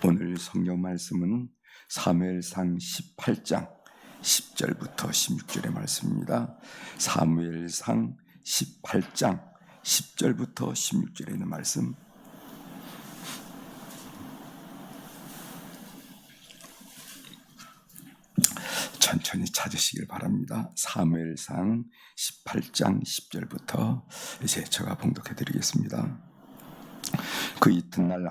오늘 성경 말씀은 사무엘상 18장 10절부터 16절의 말씀입니다. 사무엘상 18장 10절부터 16절에 있는 말씀, 천천히 찾으시길 바랍니다. 사무엘상 18장 10절부터 이제 제가 봉독해 드리겠습니다. 그 이튿날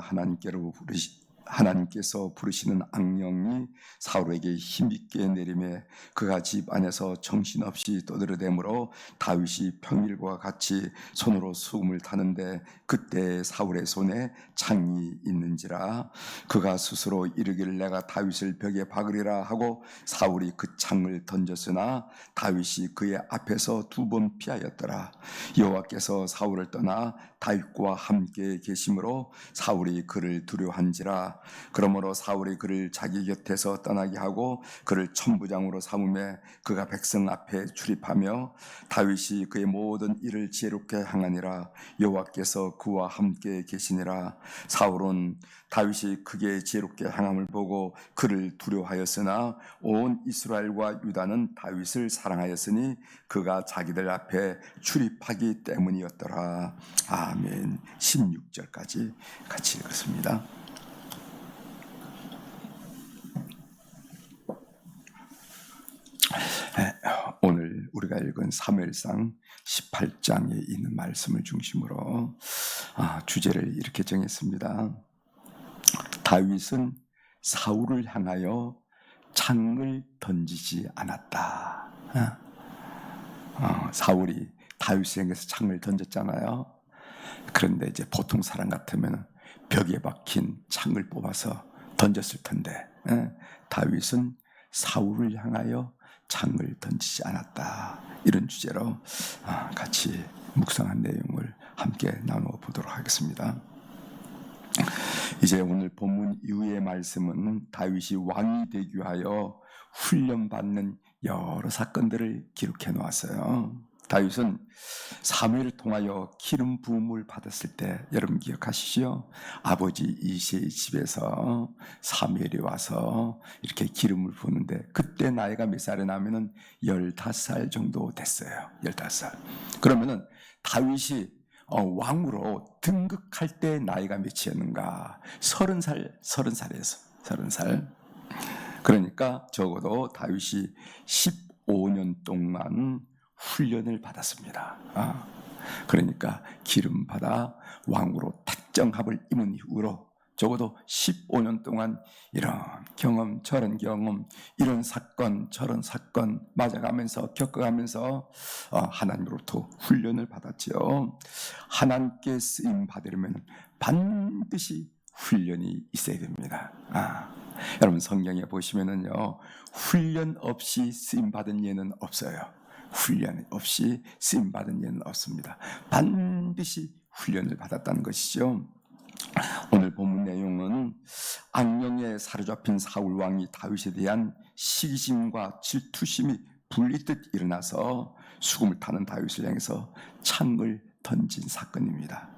하나님께서 부르시는 악령이 사울에게 힘있게 내림에 그가 집 안에서 정신없이 떠들어대므로 다윗이 평일과 같이 손으로 수금을 타는데 그때 사울의 손에 창이 있는지라. 그가 스스로 이르기를 내가 다윗을 벽에 박으리라 하고 사울이 그 창을 던졌으나 다윗이 그의 앞에서 2번 피하였더라. 여호와께서 사울을 떠나 다윗과 함께 계심으로 사울이 그를 두려워한지라. 그러므로 사울이 그를 자기 곁에서 떠나게 하고 그를 천부장으로 삼음에 그가 백성 앞에 출입하며 다윗이 그의 모든 일을 지혜롭게 행하니라. 여호와께서 그와 함께 계시니라. 사울은 다윗이 크게 지혜롭게 행함을 보고 그를 두려워하였으나 온 이스라엘과 유다는 다윗을 사랑하였으니 그가 자기들 앞에 출입하기 때문이었더라. 아멘. 16절까지 같이 읽었습니다. 오늘 우리가 읽은 사무엘상 18장에 있는 말씀을 중심으로 주제를 이렇게 정했습니다. 다윗은 사울을 향하여 창을 던지지 않았다. 사울이 다윗을 향해서 창을 던졌잖아요. 그런데 이제 보통 사람 같으면 벽에 박힌 창을 뽑아서 던졌을 텐데 다윗은 사울을 향하여 창을 던지지 않았다. 이런 주제로 같이 묵상한 내용을 함께 나누어 보도록 하겠습니다. 이제 오늘 본문 이후의 말씀은 다윗이 왕이 되기 위하여 훈련받는 여러 사건들을 기록해 놓았어요. 다윗은 사무엘을 통하여 기름 부음을 받았을 때 여러분 기억하시죠? 아버지 이새의 집에서 사무엘이 와서 이렇게 기름을 부는데 그때 나이가 몇 살이 나면은 15살 정도 됐어요. 15살. 그러면은 다윗이 왕으로 등극할 때 나이가 몇이었는가? 30살. 그러니까 적어도 다윗이 15년 동안 훈련을 받았습니다. 그러니까 기름 받아 왕으로 택정합을 입은 이후로 적어도 15년 동안 이런 경험 저런 경험 이런 사건 저런 사건 맞아가면서 겪어가면서 하나님으로부터 훈련을 받았지요. 하나님께 쓰임 받으려면 반드시 훈련이 있어야 됩니다. 여러분 성경에 보시면은요, 훈련 없이 쓰임 받은 예는 없어요. 훈련 없이 쓰임 받은 예는 없습니다. 반드시 훈련을 받았다는 것이죠. 오늘 본문 내용은 악령에 사로잡힌 사울 왕이 다윗에 대한 시기심과 질투심이 불리듯 일어나서 수금을 타는 다윗을 향해서 창을 던진 사건입니다.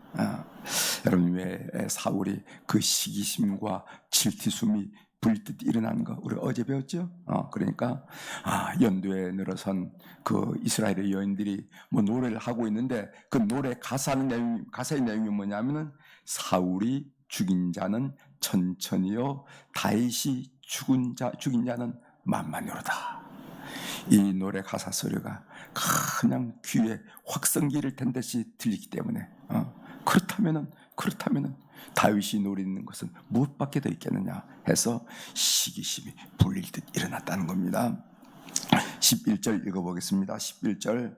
여러분 왜 사울이 그 시기심과 질투심이 불듯 일어나는 거 우리 어제 배웠죠? 그러니까 연도에 늘어선 그 이스라엘의 여인들이 뭐 노래를 하고 있는데 그 노래 가사의 내용이 뭐냐면은 사울이 죽인 자는 천천히요 다윗이 죽인 자는 만만히로다. 이 노래 가사 소리가 그냥 귀에 확성기를 댄 듯이 들리기 때문에 그렇다면은 다윗이 노리는 것은 무엇밖에 더 있겠느냐 해서 시기심이 불릴 듯 일어났다는 겁니다. 11절 읽어보겠습니다. 11절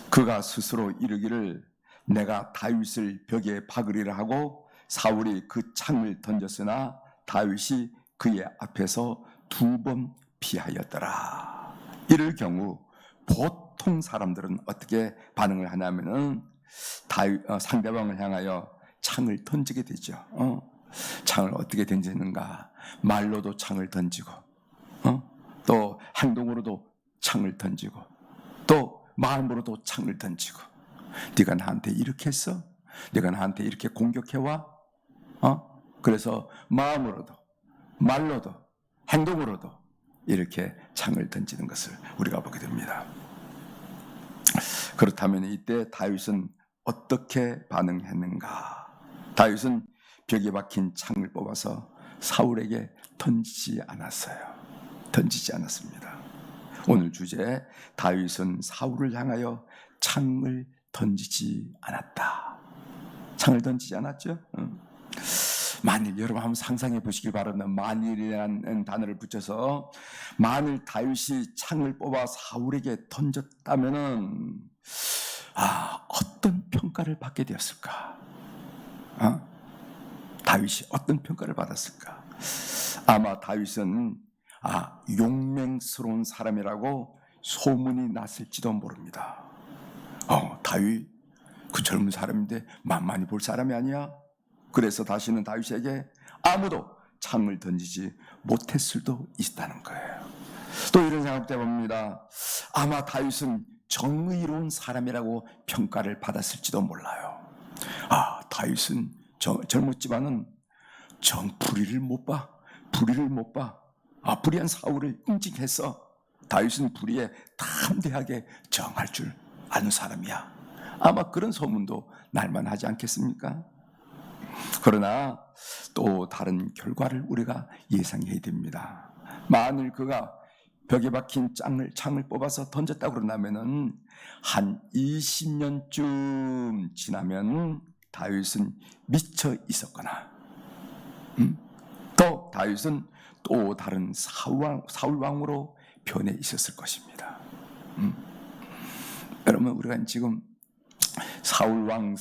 그가 스스로 이르기를 내가 다윗을 벽에 박으리라 하고 사울이 그 창을 던졌으나 다윗이 그의 앞에서 2번 피하였더라. 이럴 경우 보통 사람들은 어떻게 반응을 하냐면은 상대방을 향하여 창을 던지게 되죠. 창을 어떻게 던지는가? 말로도 창을 던지고, 또 행동으로도 창을 던지고, 또 마음으로도 창을 던지고. 네가 나한테 이렇게 했어? 네가 나한테 이렇게 공격해와? 그래서 마음으로도 말로도 행동으로도 이렇게 창을 던지는 것을 우리가 보게 됩니다. 그렇다면 이때 다윗은 어떻게 반응했는가? 다윗은 벽에 박힌 창을 뽑아서 사울에게 던지지 않았어요. 던지지 않았습니다. 오늘 주제, 다윗은 사울을 향하여 창을 던지지 않았다. 창을 던지지 않았죠? 만일, 여러분 한번 상상해 보시길 바랍니다. 만일이라는 단어를 붙여서 만일 다윗이 창을 뽑아 사울에게 던졌다면은 어떤 평가를 받게 되었을까? 다윗이 어떤 평가를 받았을까? 아마 다윗은 용맹스러운 사람이라고 소문이 났을지도 모릅니다. 다윗 그 젊은 사람인데 만만히 볼 사람이 아니야? 그래서 다시는 다윗에게 아무도 창을 던지지 못했을 수도 있다는 거예요. 또 이런 생각도 해봅니다. 아마 다윗은 정의로운 사람이라고 평가를 받았을지도 몰라요. 다윗은 젊었지만은 불의를 못 봐. 불의한 사울을 응징해서 다윗은 불의에 담대하게 정할 줄 아는 사람이야. 아마 그런 소문도 날만하지 않겠습니까? 그러나 또 다른 결과를 우리가 예상해야 됩니다. 만일 그가 벽에 박힌 창을 뽑아서 던졌다고 그러면은 한 20년쯤 지나면 다윗은 미쳐 있었거나 또 다윗은 또 다른 사울왕으로 변해 있었을 것입니다. 여러분, 우리가 지금 사울왕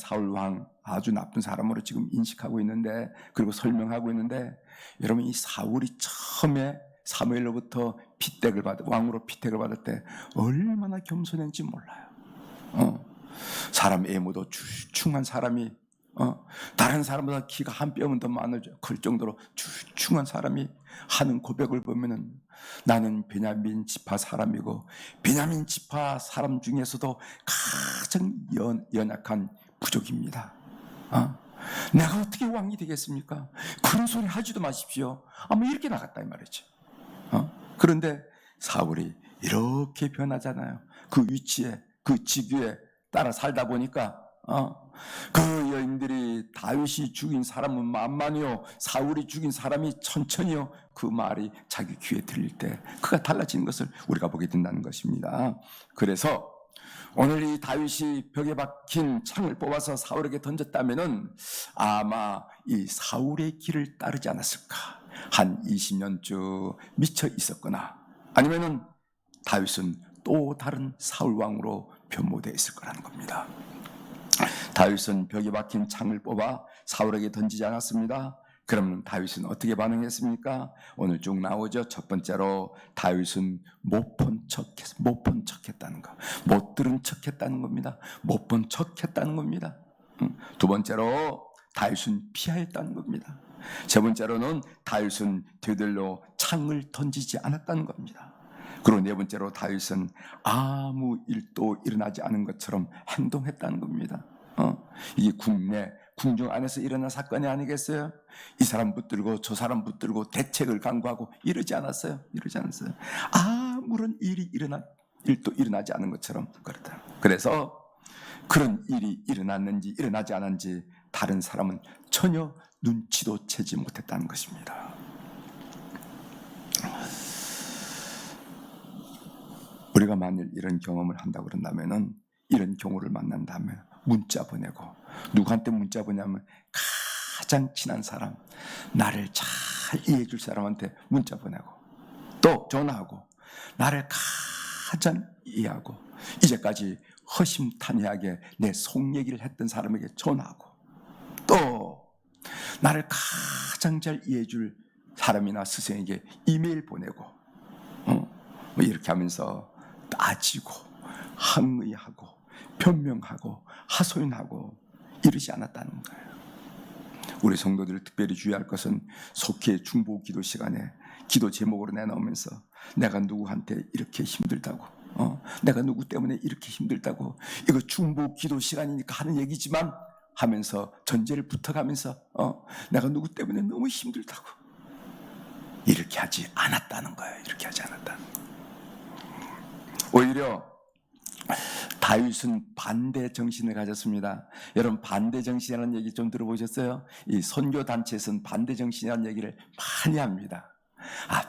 아주 나쁜 사람으로 지금 인식하고 있는데, 그리고 설명하고 있는데, 여러분 이 사울이 처음에 사무엘로부터 왕으로 피택을 받을 때 얼마나 겸손했는지 몰라요. 사람 외모도 출중한 사람이, 다른 사람보다 키가 한 뼘은 더 클 정도로 출중한 사람이 하는 고백을 보면은 나는 베냐민 지파 사람이고 베냐민 지파 사람 중에서도 가장 연약한 부족입니다. 내가 어떻게 왕이 되겠습니까? 그런 소리 하지도 마십시오. 이렇게 나갔다 이 말이죠. 그런데 사울이 이렇게 변하잖아요. 그 위치에, 그 직위에 따라 살다 보니까 그 여인들이 다윗이 죽인 사람은 만만이요 사울이 죽인 사람이 천천히요, 그 말이 자기 귀에 들릴 때 그가 달라지는 것을 우리가 보게 된다는 것입니다. 그래서 오늘 이 다윗이 벽에 박힌 창을 뽑아서 사울에게 던졌다면은 아마 이 사울의 길을 따르지 않았을까? 한 20년쯤 미쳐 있었거나 아니면은 다윗은 또 다른 사울 왕으로 변모되어 있을 거라는 겁니다. 다윗은 벽에 박힌 창을 뽑아 사울에게 던지지 않았습니다. 그러면 다윗은 어떻게 반응했습니까? 오늘 쭉 나오죠. 첫 번째로 다윗은 못 본 척했다는 거, 못 들은 척했다는 겁니다. 못 본 척했다는 겁니다. 두 번째로 다윗은 피하였다는 겁니다. 세 번째로는 다윗은 되돌려 창을 던지지 않았다는 겁니다. 그리고 네 번째로 다윗은 아무 일도 일어나지 않은 것처럼 행동했다는 겁니다. 이게 궁중 안에서 일어난 사건이 아니겠어요? 이 사람 붙들고 저 사람 붙들고 대책을 강구하고 이러지 않았어요. 아무런 일도 일어나지 않은 것처럼 그렇다. 그래서 그런 일이 일어났는지 일어나지 않았는지 다른 사람은 전혀 눈치도 채지 못했다는 것입니다. 우리가 만일 이런 경험을 한다고 그런다면은, 이런 경우를 만난다면 문자 보내고, 누구한테 문자 보내냐면 가장 친한 사람, 나를 잘 이해해 줄 사람한테 문자 보내고, 또 전화하고, 나를 가장 이해하고 이제까지 허심탄회하게 내 속 얘기를 했던 사람에게 전화하고, 또 나를 가장 잘 이해해 줄 사람이나 스승에게 이메일 보내고, 이렇게 하면서 따지고 항의하고 변명하고 하소연하고 이러지 않았다는 거예요. 우리 성도들 특별히 주의할 것은 속해 중보 기도 시간에 기도 제목으로 내놓으면서 내가 누구한테 이렇게 힘들다고, 내가 누구 때문에 이렇게 힘들다고, 이거 중보 기도 시간이니까 하는 얘기지만 하면서 전제를 붙어가면서 내가 누구 때문에 너무 힘들다고 이렇게 하지 않았다는 거예요. 이렇게 하지 않았다는 거예요. 오히려 다윗은 반대 정신을 가졌습니다. 여러분, 반대 정신이라는 얘기 좀 들어보셨어요? 이 선교 단체에서는 반대 정신이라는 얘기를 많이 합니다.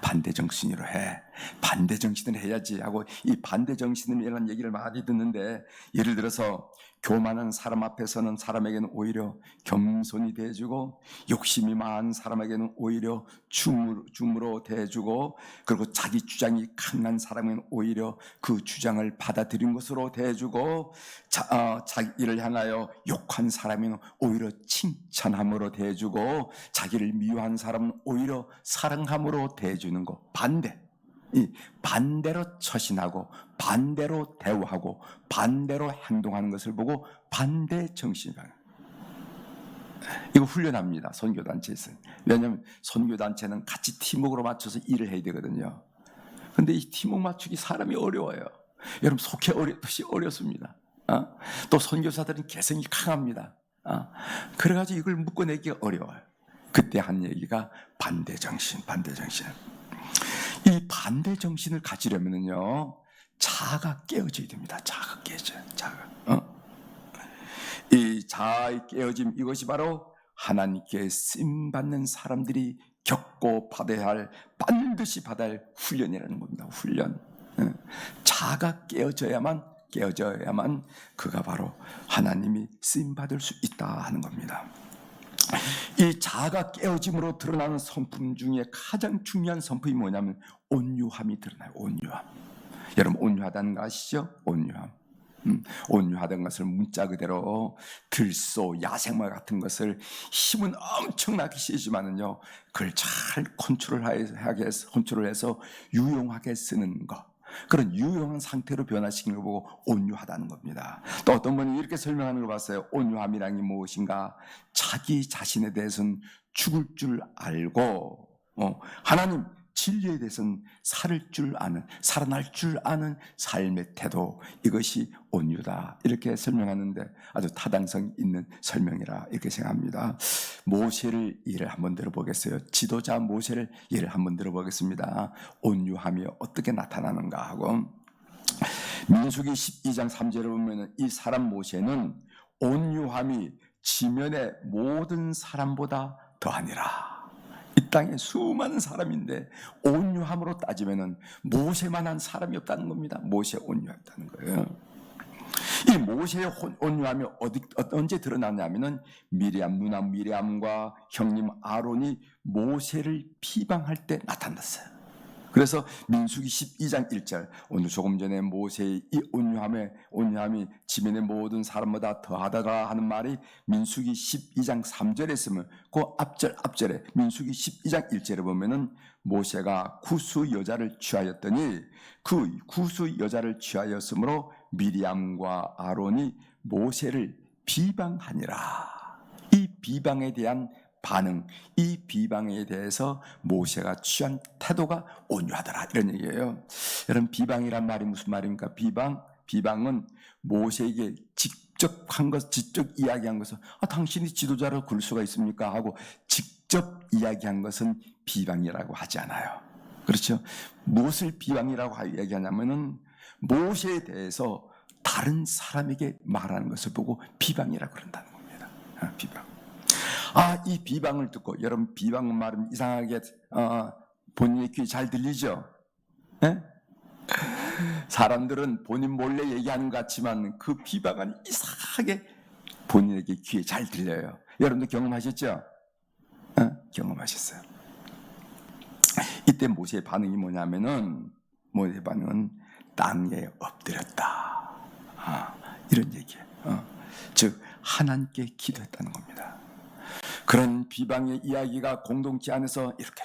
반대 정신으로 해. 반대 정신을 해야지 하고 이 반대 정신이라는 얘기를 많이 듣는데, 예를 들어서 교만한 사람 앞에서는 사람에게는 오히려 겸손히 대해주고, 욕심이 많은 사람에게는 오히려 줌으로 대해주고, 그리고 자기 주장이 강한 사람은 오히려 그 주장을 받아들인 것으로 대해주고, 자기를 향하여 욕한 사람은 오히려 칭찬함으로 대해주고, 자기를 미워한 사람은 오히려 사랑함으로 대해주는 것. 이 반대로 처신하고 반대로 대우하고 반대로 행동하는 것을 보고 반대 정신이다. 이거 훈련합니다. 선교단체에서. 왜냐하면 선교단체는 같이 팀워크로 맞춰서 일을 해야 되거든요. 그런데 이 팀워크 맞추기 사람이 어려워요. 여러분, 속해 어렵듯이 어렵습니다. 또 선교사들은 개성이 강합니다. 그래가지고 이걸 묶어내기가 어려워요. 그때 한 얘기가 반대 정신. 이 반대 정신을 가지려면요, 자아가 깨어져야 됩니다. 자아가 깨어져요. 이 자아의 깨어짐, 이것이 바로 하나님께 쓰임받는 사람들이 겪고 반드시 받아야 할 훈련이라는 겁니다. 훈련. 자아가 깨어져야만 그가 바로 하나님이 쓰임받을 수 있다 하는 겁니다. 이 자아가 깨어짐으로 드러나는 성품 중에 가장 중요한 성품이 뭐냐면 온유함이 드러나요. 온유함. 여러분, 온유하다는 거 아시죠? 온유함. 온유하다는 것을 문자 그대로 들소, 야생마 같은 것을 힘은 엄청나게 세지만은요, 그걸 잘 컨트롤해서 유용하게 쓰는 것. 그런 유용한 상태로 변화시키는 걸 보고 온유하다는 겁니다. 또 어떤 분이 이렇게 설명하는 걸 봤어요. 온유함이란 게 무엇인가? 자기 자신에 대해서는 죽을 줄 알고 하나님 진리에 대해서는 살아날 줄 아는 삶의 태도, 이것이 온유다, 이렇게 설명하는데 아주 타당성 있는 설명이라 이렇게 생각합니다. 모세를 예를 한번 들어보겠어요. 지도자 모세를 예를 한번 들어보겠습니다. 온유함이 어떻게 나타나는가 하고, 민수기 12장 3절을 보면 이 사람 모세는 온유함이 지면의 모든 사람보다 더하니라. 이 땅에 수많은 사람인데 온유함으로 따지면은 모세만한 사람이 없다는 겁니다. 모세 온유했다는 거예요. 이 모세의 온유함이 언제 드러나냐면은 누나 미리암과 형님 아론이 모세를 비방할 때 나타났어요. 그래서 민수기 12장 1절, 오늘 조금 전에 모세의 이 온유함이 지면의 모든 사람보다 더하다가 하는 말이 민수기 12장 3절에 있으면 그 앞절에 민수기 12장 1절에 보면은 모세가 구스 여자를 취하였더니 그 구스 여자를 취하였으므로 미리암과 아론이 모세를 비방하니라. 이 비방에 대한 반응, 이 비방에 대해서 모세가 취한 태도가 온유하더라, 이런 얘기예요. 여러분, 비방이란 말이 무슨 말입니까? 비방은 모세에게 직접 이야기한 것은 당신이 지도자로 그럴 수가 있습니까? 하고 직접 이야기한 것은 비방이라고 하지 않아요. 그렇죠? 무엇을 비방이라고 이야기하냐면은 모세에 대해서 다른 사람에게 말하는 것을 보고 비방이라고 그런다는 겁니다. 비방. 이 비방을 듣고, 여러분, 비방 말은 이상하게 본인의 귀에 잘 들리죠? 네? 사람들은 본인 몰래 얘기하는 것 같지만 그 비방은 이상하게 본인에게 귀에 잘 들려요. 여러분도 경험하셨죠? 경험하셨어요. 이때 모세의 반응이 뭐냐면은, 모세의 반응은 땅에 엎드렸다, 이런 얘기예요. 즉 하나님께 기도했다는 겁니다. 그런 비방의 이야기가 공동체 안에서 이렇게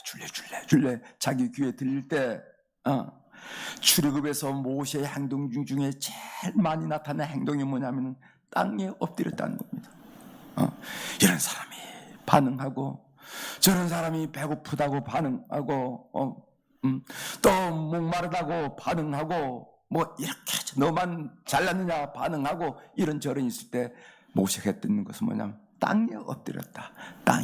줄래 자기 귀에 들릴 때, 출애굽에서 모세의 행동 중에 제일 많이 나타난 행동이 뭐냐면 땅에 엎드렸다는 겁니다. 이런 사람이 반응하고, 저런 사람이 배고프다고 반응하고, 또 목마르다고 반응하고, 뭐 이렇게 너만 잘났느냐 반응하고, 이런저런 있을 때 모세가 했던 것은 뭐냐면 땅에 엎드렸다.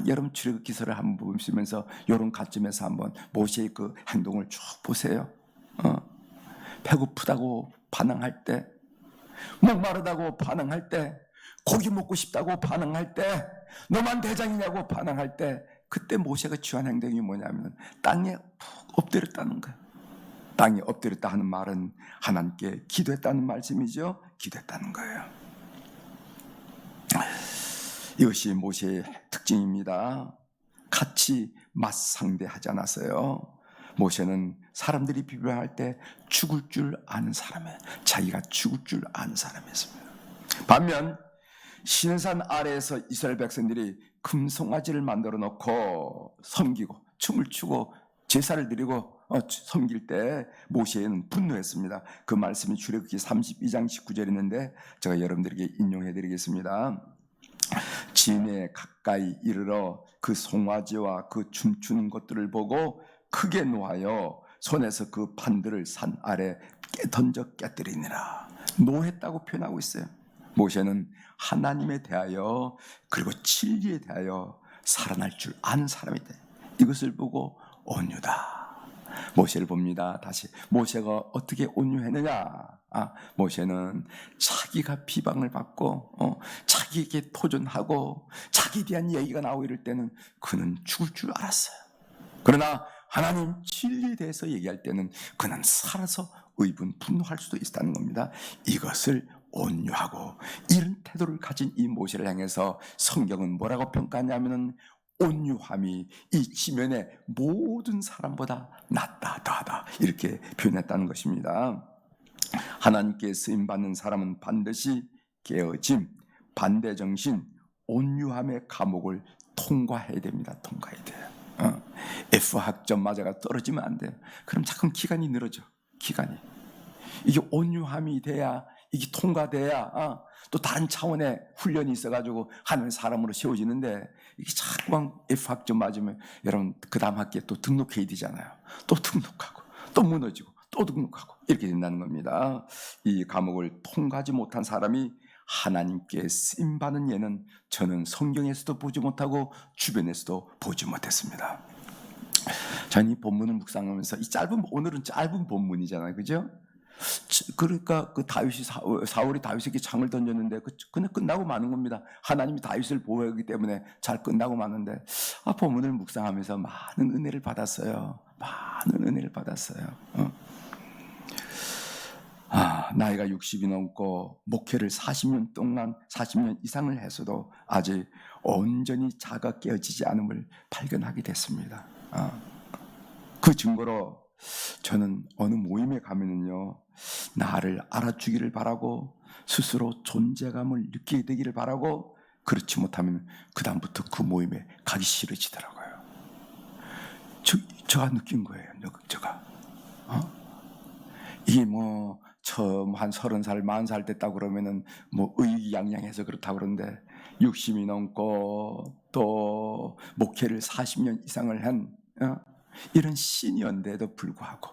여러분 출애굽기서를 한번 보시면서 이런 관점에서 한번 모세의 그 행동을 쭉 보세요. 배고프다고 반응할 때, 목마르다고 반응할 때, 고기 먹고 싶다고 반응할 때, 너만 대장이냐고 반응할 때, 그때 모세가 취한 행동이 뭐냐면 땅에 푹 엎드렸다는 거예요. 땅에 엎드렸다 하는 말은 하나님께 기도했다는 말씀이죠. 기도했다는 거예요. 이것이 모세의 특징입니다. 같이 맞상대하지 않았어요. 모세는 사람들이 비교할 때 죽을 줄 아는 사람이에요. 자기가 죽을 줄 아는 사람이었습니다. 반면 시내산 아래에서 이스라엘 백성들이 금송아지를 만들어 놓고 섬기고 춤을 추고 제사를 드리고 섬길 때 모세는 분노했습니다. 그 말씀이 출애굽기 32장 19절 있는데 제가 여러분들에게 인용해 드리겠습니다. 진에 가까이 이르러 그 송아지와 그 춤추는 것들을 보고 크게 노하여 손에서 그 판들을 산 아래 던져 깨뜨리니라. 노했다고 표현하고 있어요. 모세는 하나님에 대하여 그리고 진리에 대하여 살아날 줄 아는 사람이다. 이것을 보고 온유다. 모세를 봅니다. 다시 모세가 어떻게 온유했느냐? 모세는 자기가 비방을 받고 자기에게 도전하고 자기에 대한 얘기가 나오고 이럴 때는 그는 죽을 줄 알았어요. 그러나 하나님 진리에 대해서 얘기할 때는 그는 살아서 의분 분노할 수도 있다는 겁니다. 이것을 온유하고 이런 태도를 가진 이 모세를 향해서 성경은 뭐라고 평가하냐면은 온유함이 이 지면의 모든 사람보다 낫다, 더하다 이렇게 표현했다는 것입니다. 하나님께 쓰임받는 사람은 반드시 깨어짐, 반대정신, 온유함의 감옥을 통과해야 됩니다. 통과해야 돼요. F학점 맞아가 떨어지면 안 돼요. 그럼 자꾸 기간이 늘어져. 기간이. 이게 온유함이 돼야, 이게 통과돼야 또 다른 차원의 훈련이 있어가지고 하는 사람으로 세워지는데 이게 자꾸만 F학점 맞으면 여러분 그 다음 학기에 또 등록해야 되잖아요. 또 등록하고 또 무너지고 또 등록하고 이렇게 된다는 겁니다. 이 감옥을 통과하지 못한 사람이 하나님께 쓰임받는 예는 저는 성경에서도 보지 못하고 주변에서도 보지 못했습니다. 저는 이 본문을 묵상하면서 오늘은 짧은 본문이잖아요, 그죠? 그러니까 그 사울이 다윗에게 창을 던졌는데 그냥 끝나고 마는 겁니다. 하나님이 다윗을 보호하기 때문에 잘 끝나고 마는데 본문을 묵상하면서 많은 은혜를 받았어요. 많은 은혜를 받았어요. 나이가 60이 넘고 목회를 40년 동안 40년 이상을 했어도 아직 온전히 자가 깨어지지 않음을 발견하게 됐습니다. 그 증거로 저는 어느 모임에 가면은요, 나를 알아주기를 바라고 스스로 존재감을 느끼게 되기를 바라고, 그렇지 못하면 그 다음부터 그 모임에 가기 싫어지더라고요. 제가 느낀 거예요. 제가 이게 뭐 처음 한 30살, 40살 됐다고 그러면은 뭐 의기양양해서 그렇다고 그러는데 60이 넘고 또 목회를 40년 이상을 한 이런 시니어인데도 불구하고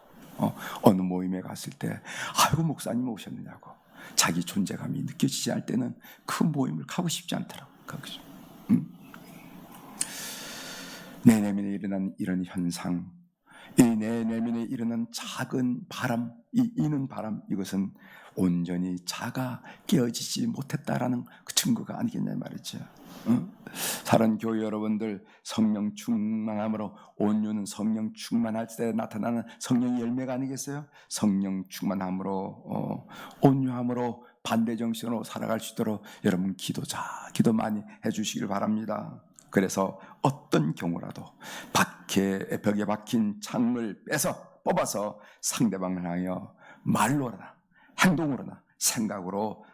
어느 모임에 갔을 때 아이고 목사님 오셨느냐고 자기 존재감이 느껴지지 않을 때는 그 모임을 가고 싶지 않더라고요. 내 내면에 일어난 이런 현상, 이 내 내면에 일어난 작은 바람, 이 이는 바람, 이것은 온전히 자가 깨어지지 못했다라는 그 증거가 아니겠냐 말이죠. 사랑하는 교회 여러분들, 성령 충만함으로, 온유는 성령 충만할 때 나타나는 성령의 열매가 아니겠어요? 성령 충만함으로 온유함으로 반대정신으로 살아갈 수 있도록 여러분 기도 많이 해주시길 바랍니다. 그래서 어떤 경우라도 벽에 박힌 창을 뽑아서 상대방을 향하여 말로나 행동으로나 생각으로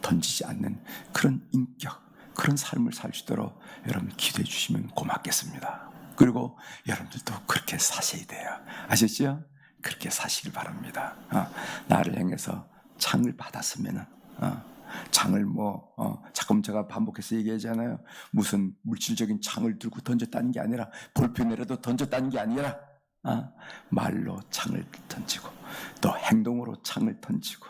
던지지 않는 그런 인격, 그런 삶을 살 수 있도록 여러분 기도해 주시면 고맙겠습니다. 그리고 여러분들도 그렇게 사셔야 돼요. 아셨죠? 그렇게 사시길 바랍니다. 나를 향해서 창을 받았으면은 창을 자꾸 제가 반복해서 얘기하잖아요. 무슨 물질적인 창을 들고 던졌다는 게 아니라, 볼펜이라도 던졌다는 게 아니라 말로 창을 던지고 또 행동으로 창을 던지고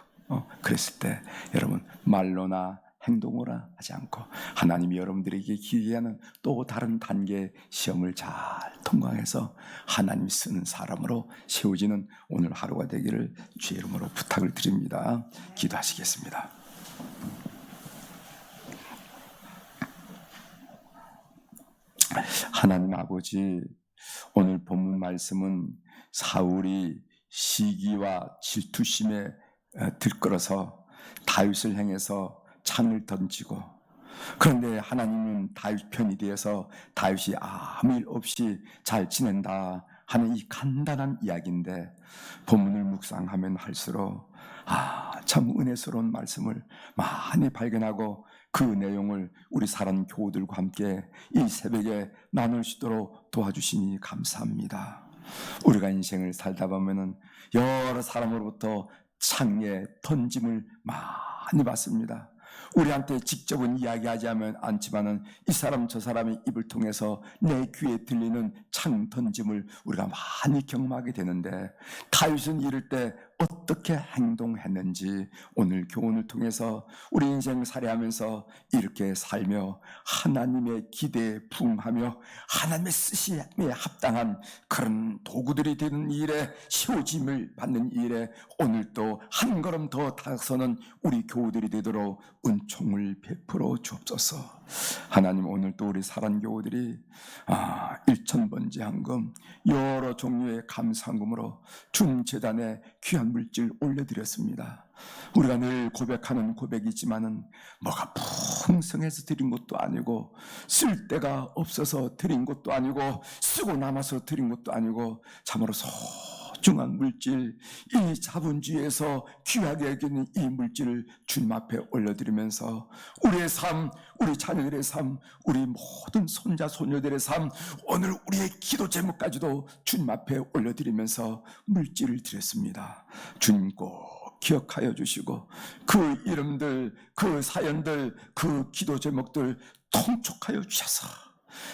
그랬을 때 여러분 말로나 행동으로 하지 않고 하나님이 여러분들에게 기회하는 또 다른 단계의 시험을 잘 통과해서 하나님이 쓰는 사람으로 세워지는 오늘 하루가 되기를 주의 이름으로 부탁을 드립니다. 기도하시겠습니다. 하나님 아버지, 오늘 본문 말씀은 사울이 시기와 질투심에 들끓어서 다윗을 향해서 창을 던지고, 그런데 하나님은 다윗 편이 되어서 다윗이 아무 일 없이 잘 지낸다 하는 이 간단한 이야기인데, 본문을 묵상하면 할수록 참 은혜스러운 말씀을 많이 발견하고 그 내용을 우리 사랑 교우들과 함께 이 새벽에 나눌 수 있도록 도와주시니 감사합니다. 우리가 인생을 살다 보면은 여러 사람으로부터 창에 던짐을 많이 받습니다. 우리한테 직접은 이야기하지 않지만은 이 사람 저 사람의 입을 통해서 내 귀에 들리는 창 던짐을 우리가 많이 경험하게 되는데, 다윗은 이럴 때 어떻게 행동했는지 오늘 교훈을 통해서 우리 인생을 살아가면서 이렇게 살며 하나님의 기대에 부응하며 하나님의 쓰시에 합당한 그런 도구들이 되는 일에 세워짐을 받는 일에 오늘 또 한 걸음 더 다가서는 우리 교우들이 되도록 은총을 베풀어 주옵소서. 하나님, 오늘 또 우리 사랑 교우들이 1,000번째 헌금, 여러 종류의 감사헌금으로 준 재단에 귀한 물질 올려드렸습니다. 우리가 늘 고백하는 고백이지만은 뭐가 풍성해서 드린 것도 아니고, 쓸 데가 없어서 드린 것도 아니고, 쓰고 남아서 드린 것도 아니고, 참으로 소중한 물질, 이 자본주의에서 귀하게 여기는 이 물질을 주님 앞에 올려드리면서 우리의 삶, 우리 자녀들의 삶, 우리 모든 손자 손녀들의 삶, 오늘 우리의 기도 제목까지도 주님 앞에 올려드리면서 물질을 드렸습니다. 주님 꼭 기억하여 주시고 그 이름들, 그 사연들, 그 기도 제목들 통촉하여 주셔서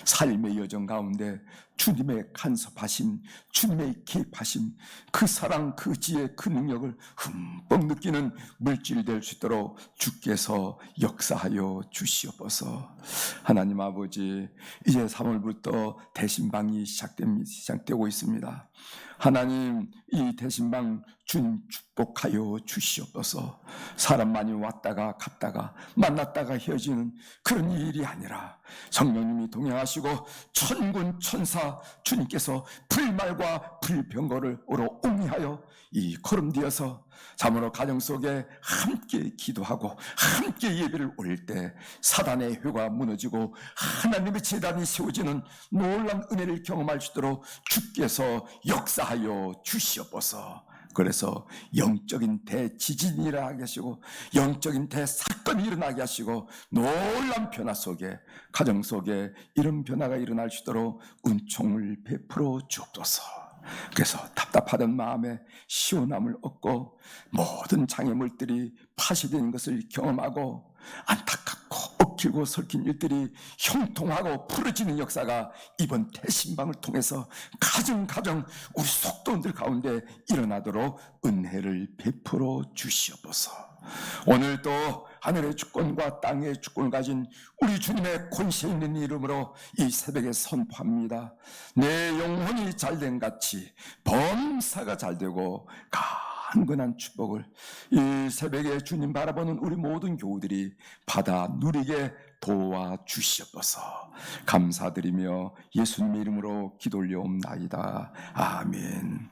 삶의 여정 가운데 주님의 간섭하심, 주님의 개입하심, 그 사랑, 그 지혜, 그 능력을 흠뻑 느끼는 물질 될 수 있도록 주께서 역사하여 주시옵소서. 하나님 아버지, 이제 3월부터 대신방이 시작되고 있습니다. 하나님, 이 대신방 주님 축복하여 주시옵소서. 사람 많이 왔다가 갔다가 만났다가 헤어지는 그런 일이 아니라 성령님이 동행하시고 천군 천사 주님께서 불말과 불병거를 옹이하여 이 거름되어서 참으로 가정 속에 함께 기도하고 함께 예배를 올릴 때 사단의 회가 무너지고 하나님의 재단이 세워지는 놀라운 은혜를 경험할 수 있도록 주께서 역사하여 주시옵소서. 그래서 영적인 대지진이 일어나게 하시고 영적인 대사건이 일어나게 하시고 놀라운 변화 속에 가정 속에 이런 변화가 일어날 수 있도록 은총을 베풀어 주옵소서. 그래서 답답하던 마음에 시원함을 얻고 모든 장애물들이 파쇄되는 것을 경험하고 안타깝고 엎질고 설킨 일들이 형통하고 풀어지는 역사가 이번 대신방을 통해서 가정 우리 속도원들 가운데 일어나도록 은혜를 베풀어 주시옵소서. 오늘도 하늘의 주권과 땅의 주권을 가진 우리 주님의 권세 있는 이름으로 이 새벽에 선포합니다. 내 영혼이 잘된 같이 범사가 잘되고 강건한 축복을 이 새벽에 주님 바라보는 우리 모든 교우들이 받아 누리게 도와주시옵소서. 감사드리며 예수님의 이름으로 기도 올려옵나이다. 아멘.